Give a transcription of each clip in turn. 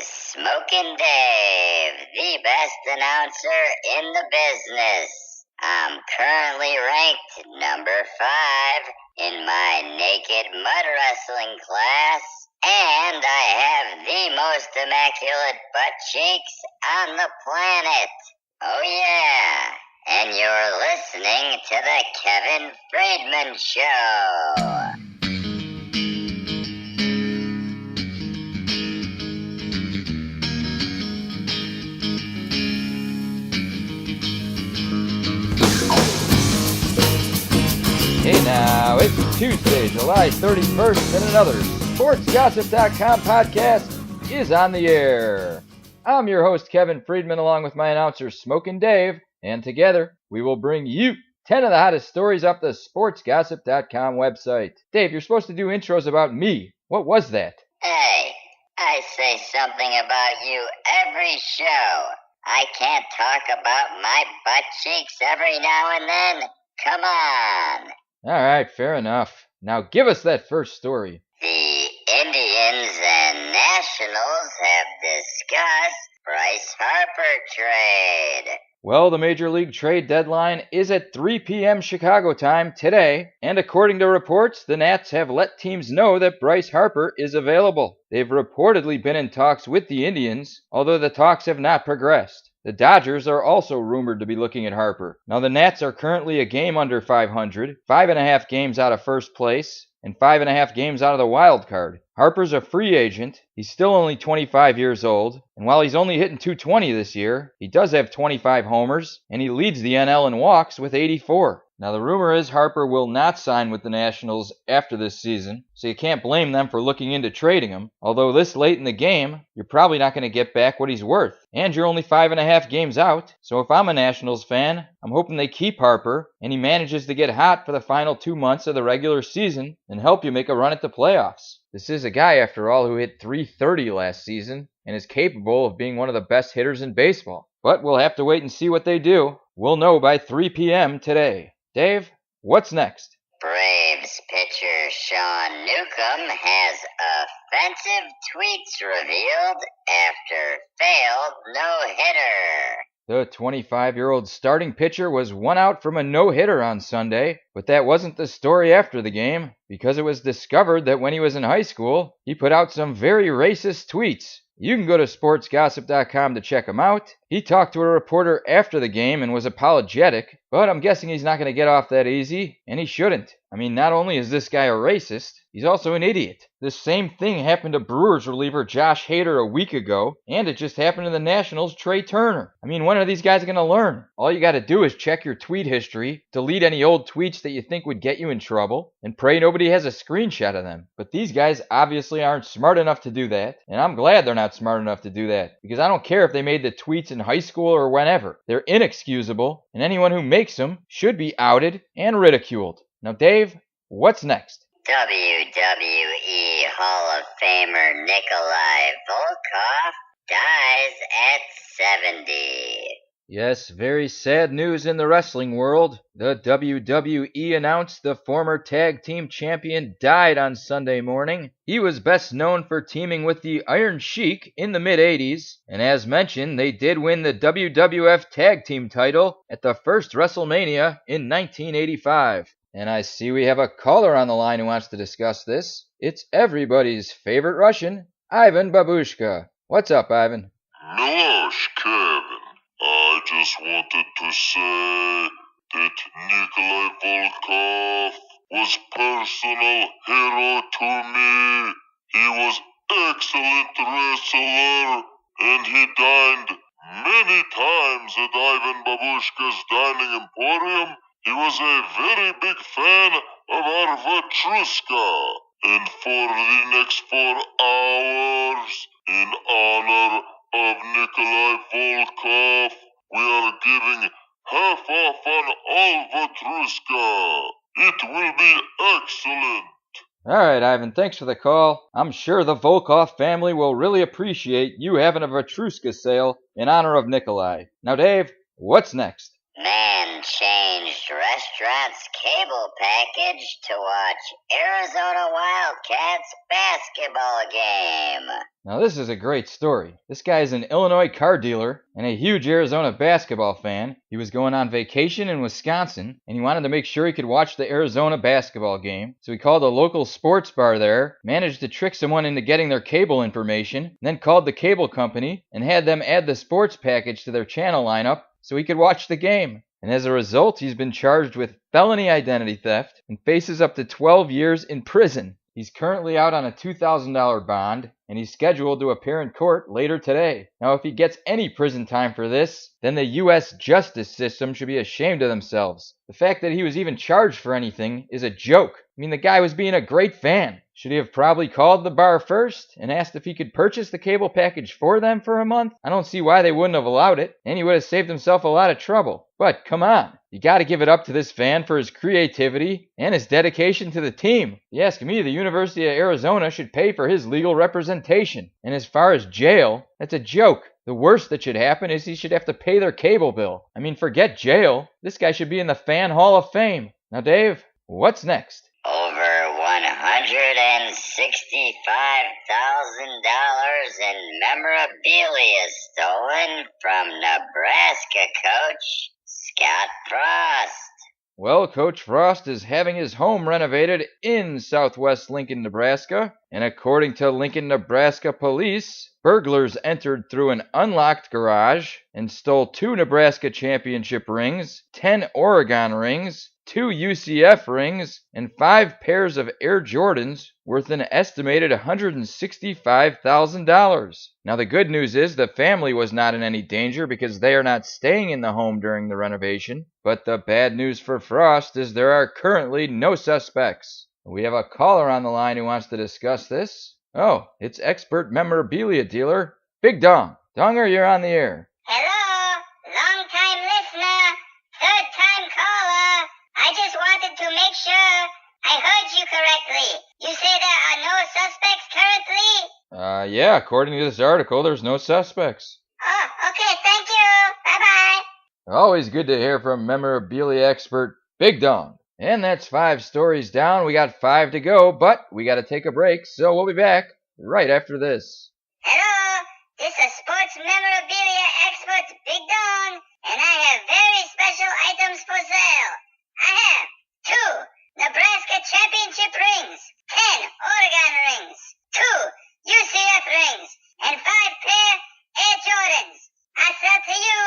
is Smokin' Dave, the best announcer in the business. I'm currently ranked number 5 in my naked mud wrestling class, and I have the most immaculate butt cheeks on the planet. Oh yeah, and you're listening to the Kevin Friedman Show. Hey now, it's Tuesday, July 31st, and another SportsGossip.com podcast is on the air. I'm your host, Kevin Friedman, along with my announcer, Smokin' Dave, and together we will bring you 10 of the hottest stories off the SportsGossip.com website. Dave, you're supposed to do intros about me. What was that? Hey, I say something about you every show. I can't talk about my butt cheeks every now and then. Come on. All right, fair enough. Now give us that first story. The Indians and Nationals have discussed Bryce Harper trade. Well, the Major League trade deadline is at 3 p.m. Chicago time today, and according to reports, the Nats have let teams know that Bryce Harper is available. They've reportedly been in talks with the Indians, although the talks have not progressed. The Dodgers are also rumored to be looking at Harper. Now, the Nats are currently a game under 500, 5.5 games out of first place, and 5.5 games out of the wild card. Harper's a free agent. He's still only 25 years old, and while he's only hitting .220 this year, he does have 25 homers, and he leads the NL in walks with 84. Now, the rumor is Harper will not sign with the Nationals after this season, so you can't blame them for looking into trading him. Although this late in the game, you're probably not going to get back what he's worth. And you're only 5.5 games out, so if I'm a Nationals fan, I'm hoping they keep Harper, and he manages to get hot for the final 2 months of the regular season and help you make a run at the playoffs. This is a guy, after all, who hit .330 last season and is capable of being one of the best hitters in baseball. But we'll have to wait and see what they do. We'll know by 3 p.m. today. Dave, what's next? Braves pitcher Sean Newcomb has offensive tweets revealed after failed no-hitter. The 25-year-old starting pitcher was one out from a no-hitter on Sunday, but that wasn't the story after the game, because it was discovered that when he was in high school, he put out some very racist tweets. You can go to sportsgossip.com to check him out. He talked to a reporter after the game and was apologetic, but I'm guessing he's not going to get off that easy, and he shouldn't. I mean, not only is this guy a racist, he's also an idiot. This same thing happened to Brewers reliever Josh Hader a week ago, and it just happened to the Nationals' Trey Turner. I mean, when are these guys going to learn? All you got to do is check your tweet history, delete any old tweets that you think would get you in trouble, and pray nobody has a screenshot of them. But these guys obviously aren't smart enough to do that, and I'm glad they're not smart enough to do that, because I don't care if they made the tweets in high school or whenever. They're inexcusable, and anyone who makes them should be outed and ridiculed. Now, Dave, what's next? WWE Hall of Famer Nikolai Volkoff dies at 70. Yes, very sad news in the wrestling world. The WWE announced the former tag team champion died on Sunday morning. He was best known for teaming with the Iron Sheik in the mid-80s, and as mentioned, they did win the WWF tag team title at the first WrestleMania in 1985. And I see we have a caller on the line who wants to discuss this. It's everybody's favorite Russian, Ivan Babushka. What's up, Ivan? Milosh, Kevin. I just wanted to say that Nikolai Volkoff was personal hero to me. He was excellent wrestler, and he dined many times at Ivan Babushka's Dining Emporium. He was a very big fan of our Vatruska. And for the next 4 hours, in honor of Nikolai Volkoff, we are giving half off on all Vatruska. It will be excellent. All right, Ivan, thanks for the call. I'm sure the Volkoff family will really appreciate you having a Vatruska sale in honor of Nikolai. Now, Dave, what's next? Man changed restaurant's cable package to watch Arizona Wildcats basketball game. Now this is a great story. This guy is an Illinois car dealer and a huge Arizona basketball fan. He was going on vacation in Wisconsin and he wanted to make sure he could watch the Arizona basketball game. So he called a local sports bar there, managed to trick someone into getting their cable information, then called the cable company and had them add the sports package to their channel lineup so he could watch the game. And as a result, he's been charged with felony identity theft and faces up to 12 years in prison. He's currently out on a $2,000 bond, and he's scheduled to appear in court later today. Now, if he gets any prison time for this, then the U.S. justice system should be ashamed of themselves. The fact that he was even charged for anything is a joke. I mean, the guy was being a great fan. Should he have probably called the bar first and asked if he could purchase the cable package for them for a month? I don't see why they wouldn't have allowed it, and he would have saved himself a lot of trouble. But come on, you got to give it up to this fan for his creativity and his dedication to the team. If you ask me, the University of Arizona should pay for his legal representation. And as far as jail, that's a joke. The worst that should happen is he should have to pay their cable bill. I mean, forget jail. This guy should be in the Fan Hall of Fame. Now, Dave, what's next? Over $165,000 in memorabilia stolen from Nebraska coach Scott Frost. Well, Coach Frost is having his home renovated in southwest Lincoln, Nebraska, and according to Lincoln, Nebraska police, burglars entered through an unlocked garage and stole 2 Nebraska championship rings, 10 Oregon rings, 2 UCF rings, and 5 pairs of Air Jordans worth an estimated $165,000. Now the good news is the family was not in any danger because they are not staying in the home during the renovation. But the bad news for Frost is there are currently no suspects. We have a caller on the line who wants to discuss this. Oh, it's expert memorabilia dealer Big Dong. Donger, you're on the air. Hello, long-time listener, third-time caller. I just wanted to make sure I heard you correctly. You say there are no suspects currently? Yeah, according to this article, there's no suspects. Oh, okay, thank you. Bye-bye. Always good to hear from memorabilia expert Big Dong. And that's 5 stories down. We got 5 to go, but we got to take a break, so we'll be back right after this. Hello, this is sports memorabilia expert Big Dong, and I have very special items for sale. I have 2 Nebraska championship rings, 10 Oregon rings, 2 UCF rings, and 5 pair Air Jordans. I sell to you.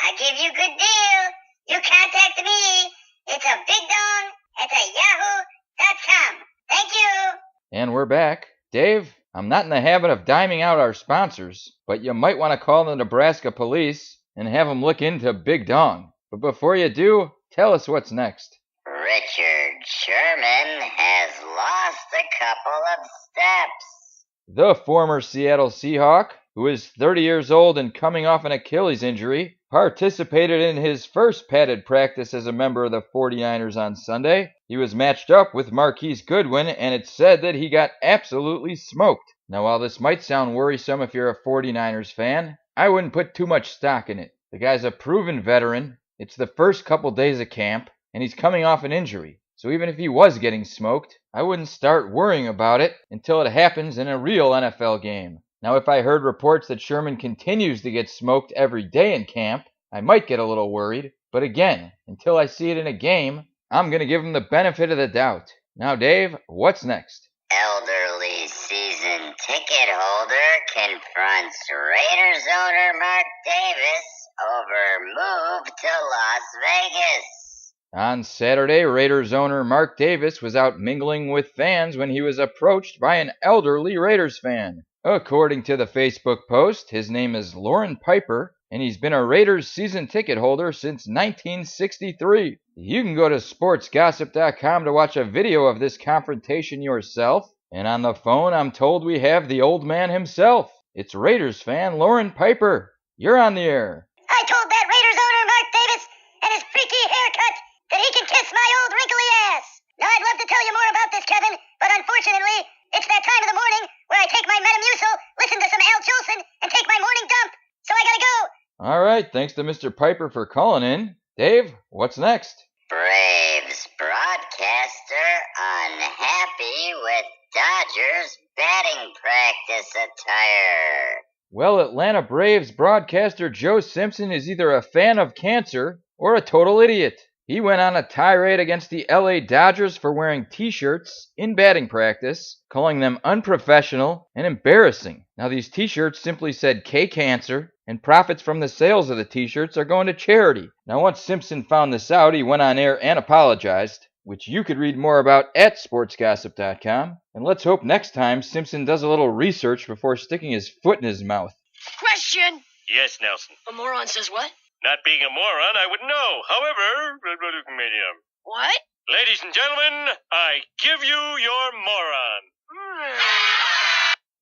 I give you good deal. You contact me. It's a Big Dong at yahoo.com. Thank you. And we're back. Dave, I'm not in the habit of diming out our sponsors, but you might want to call the Nebraska police and have them look into Big Dong. But before you do, tell us what's next. Richard Sherman has lost a couple of steps. The former Seattle Seahawk, who is 30 years old and coming off an Achilles injury, participated in his first padded practice as a member of the 49ers on Sunday. He was matched up with Marquise Goodwin, and it's said that he got absolutely smoked. Now, while this might sound worrisome if you're a 49ers fan, I wouldn't put too much stock in it. The guy's a proven veteran. It's the first couple days of camp, and he's coming off an injury. So even if he was getting smoked, I wouldn't start worrying about it until it happens in a real NFL game. Now, if I heard reports that Sherman continues to get smoked every day in camp, I might get a little worried. But again, until I see it in a game, I'm going to give him the benefit of the doubt. Now, Dave, what's next? Elderly season ticket holder confronts Raiders owner Mark Davis over move to Las Vegas. On Saturday, Raiders owner Mark Davis was out mingling with fans when he was approached by an elderly Raiders fan. According to the Facebook post, his name is Lauren Piper, and he's been a Raiders season ticket holder since 1963. You can go to sportsgossip.com to watch a video of this confrontation yourself. And on the phone, I'm told we have the old man himself. It's Raiders fan Lauren Piper. You're on the air. I told that Raiders owner Mark Davis and his freaky haircut that he can kiss my old wrinkly ass. Now, I'd love to tell you more about this, Kevin, but unfortunately, it's that time of the morning where I take my Metamucil, listen to some Al Jolson, and take my morning dump. So I gotta go. All right, thanks to Mr. Piper for calling in. Dave, what's next? Braves broadcaster unhappy with Dodgers batting practice attire. Well, Atlanta Braves broadcaster Joe Simpson is either a fan of cancer or a total idiot. He went on a tirade against the LA Dodgers for wearing t-shirts in batting practice, calling them unprofessional and embarrassing. Now, these t-shirts simply said K-Cancer, and profits from the sales of the t-shirts are going to charity. Now, once Simpson found this out, he went on air and apologized, which you could read more about at sportsgossip.com. And let's hope next time Simpson does a little research before sticking his foot in his mouth. Question! Yes, Nelson. A moron says what? Not being a moron, I would know. However, What? ladies and gentlemen, I give you your moron.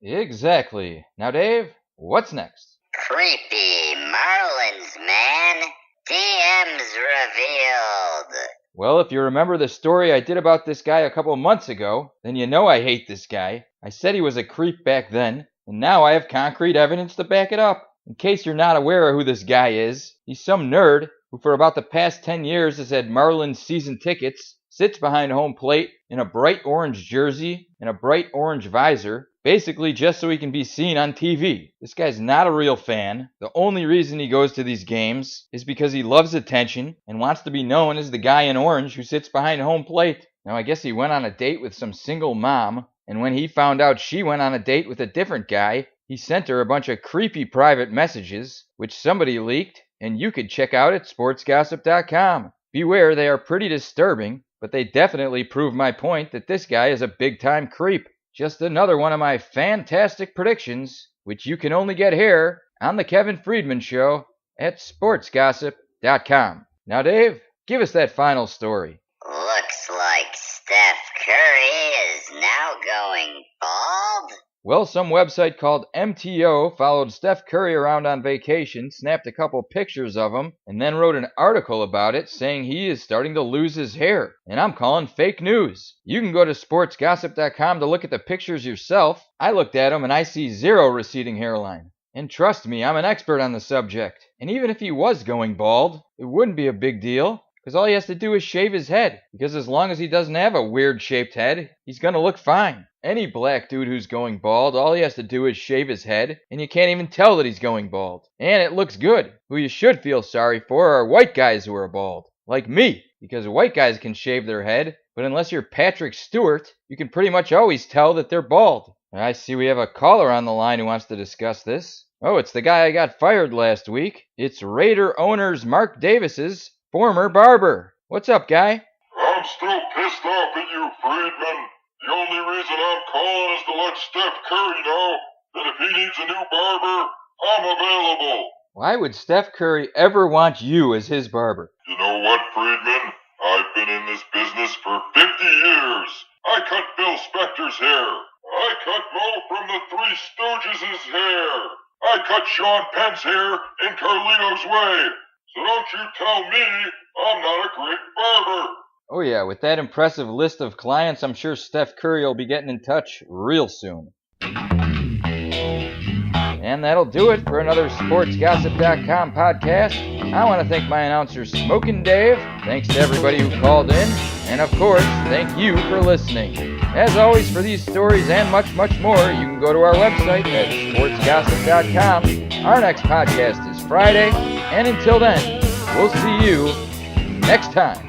Exactly. Now, Dave, what's next? Creepy Marlins man. DMs revealed. Well, if you remember the story I did about this guy a couple months ago, then you know I hate this guy. I said he was a creep back then, and now I have concrete evidence to back it up. In case you're not aware of who this guy is, he's some nerd who for about the past 10 years has had Marlins season tickets, sits behind home plate in a bright orange jersey and a bright orange visor, basically just so he can be seen on TV. This guy's not a real fan. The only reason he goes to these games is because he loves attention and wants to be known as the guy in orange who sits behind home plate. Now, I guess he went on a date with some single mom, and when he found out she went on a date with a different guy, he sent her a bunch of creepy private messages, which somebody leaked, and you could check out at sportsgossip.com. Beware, they are pretty disturbing, but they definitely prove my point that this guy is a big-time creep. Just another one of my fantastic predictions, which you can only get here on The Kevin Friedman Show at sportsgossip.com. Now, Dave, give us that final story. Looks like Steph Curry is now going bald. Well, some website called MTO followed Steph Curry around on vacation, snapped a couple pictures of him, and then wrote an article about it saying he is starting to lose his hair. And I'm calling fake news. You can go to sportsgossip.com to look at the pictures yourself. I looked at them and I see zero receding hairline. And trust me, I'm an expert on the subject. And even if he was going bald, it wouldn't be a big deal, because all he has to do is shave his head. Because as long as he doesn't have a weird-shaped head, he's going to look fine. Any black dude who's going bald, all he has to do is shave his head, and you can't even tell that he's going bald. And it looks good. Who you should feel sorry for are white guys who are bald. Like me. Because white guys can shave their head, but unless you're Patrick Stewart, you can pretty much always tell that they're bald. I see we have a caller on the line who wants to discuss this. Oh, it's the guy I got fired last week. It's Raider owners Mark Davis's former barber. What's up, guy? I'm still pissed off at you, Friedman. The only reason I'm calling is to let Steph Curry know that if he needs a new barber, I'm available. Why would Steph Curry ever want you as his barber? You know what, Friedman? I've been in this business for 50 years. I cut Bill Spector's hair. I cut Mo from the Three Stooges' hair. I cut Sean Penn's hair in Carlito's Way. So don't you tell me I'm not a great barber. Oh yeah, with that impressive list of clients, I'm sure Steph Curry will be getting in touch real soon. And that'll do it for another SportsGossip.com podcast. I want to thank my announcer, Smokin' Dave. Thanks to everybody who called in. And of course, thank you for listening. As always, for these stories and much, much more, you can go to our website at sportsgossip.com. Our next podcast is Friday. And until then, we'll see you next time.